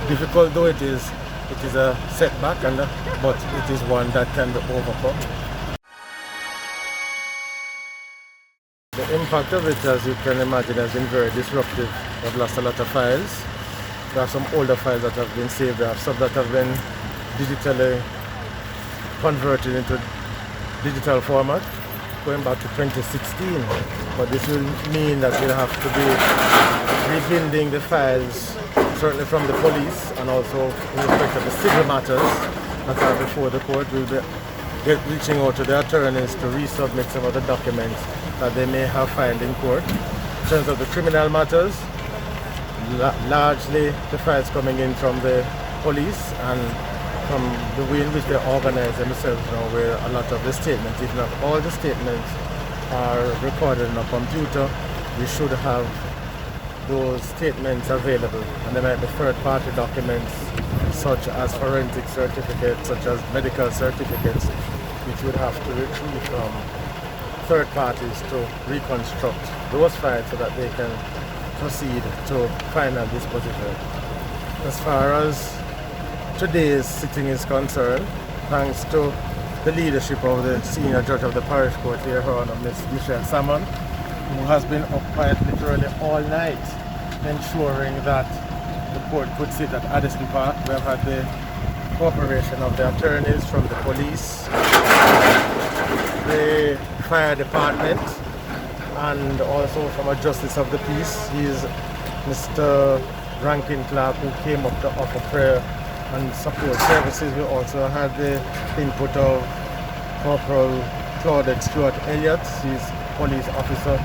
difficult though it is a setback, but it is one that can be overcome. The impact of it, as you can imagine, has been very disruptive. We've lost a lot of files. We have some older files that have been saved. We have some that have been digitally converted into digital format going back to 2016. But this will mean that we'll have to be rebuilding the files, certainly from the police, and also in respect of the civil matters that are before the court. We'll be reaching out to the attorneys to resubmit some of the documents that they may have filed in court. In terms of the criminal matters, largely the files coming in from the police and from the way in which they organize themselves now, where a lot of the statements, if not all the statements, are recorded on a computer. We should have those statements available, and there might be third-party documents such as forensic certificates, such as medical certificates, which would have to retrieve from third parties to reconstruct those files so that they can proceed to final disposition. As far as today's sitting is concerned, thanks to the leadership of the senior judge of the parish court here, Her Honor Ms. Michelle Salmon, who has been up quite literally all night ensuring that the court could sit at Addison Park. We have had the cooperation of the attorneys from the police, the fire department, and also from a justice of the peace. He is Mr. Rankin Clark, who came up to offer prayer and support services. We also had the input of Corporal Claudette Stewart Elliott. He's a police officer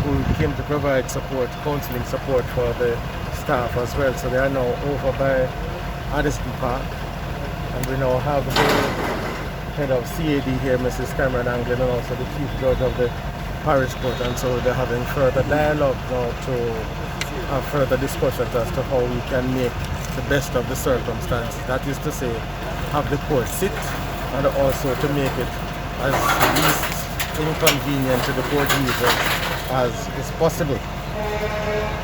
who came to provide support, counseling support for the staff as well. So they are now over by Addison Park, and we now have the head of CAD here, Mrs. Cameron Anglin, and also the chief judge of the parish court, and so they're having further dialogue now to have further discussions as to how we can make the best of the circumstances. That is to say, have the court sit, and also to make it as least inconvenient to the court users as is possible.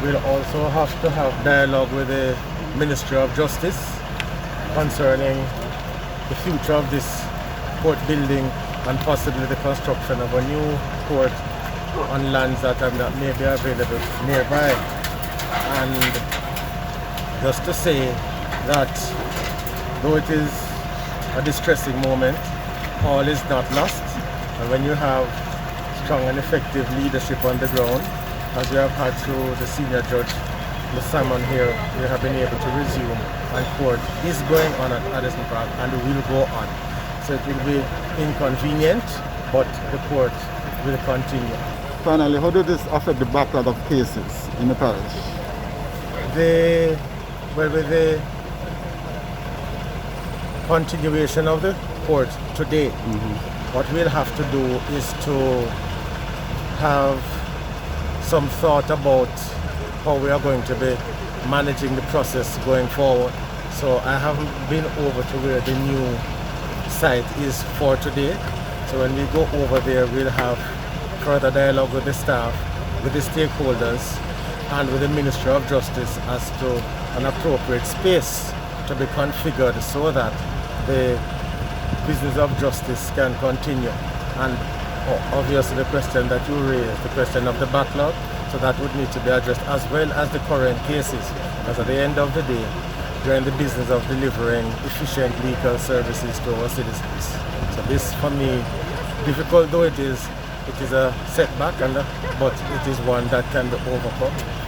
We'll also have to have dialogue with the Ministry of Justice concerning the future of this court building and possibly the construction of a new court on lands that may be available nearby. And just to say that though it is a distressing moment, all is not lost. And when you have strong and effective leadership on the ground, as we have had through the senior judge, the Simon here, we have been able to resume, and court is going on at Addison Park and will go on. So it will be inconvenient, but the court will continue. Finally, how does this affect the backlog of cases in the parish? With the continuation of the court today, what we'll have to do is to have some thought about how we are going to be managing the process going forward. So I haven't been over to where the new site is for today. So when we go over there, we'll have further dialogue with the staff, with the stakeholders, and with the Ministry of Justice as to an appropriate space to be configured so that the business of justice can continue. And obviously the question that you raised, the question of the backlog, so that would need to be addressed, as well as the current cases, because at the end of the day, we're in the business of delivering efficient legal services to our citizens. So this, for me, difficult though it is a setback, but it is one that can be overcome.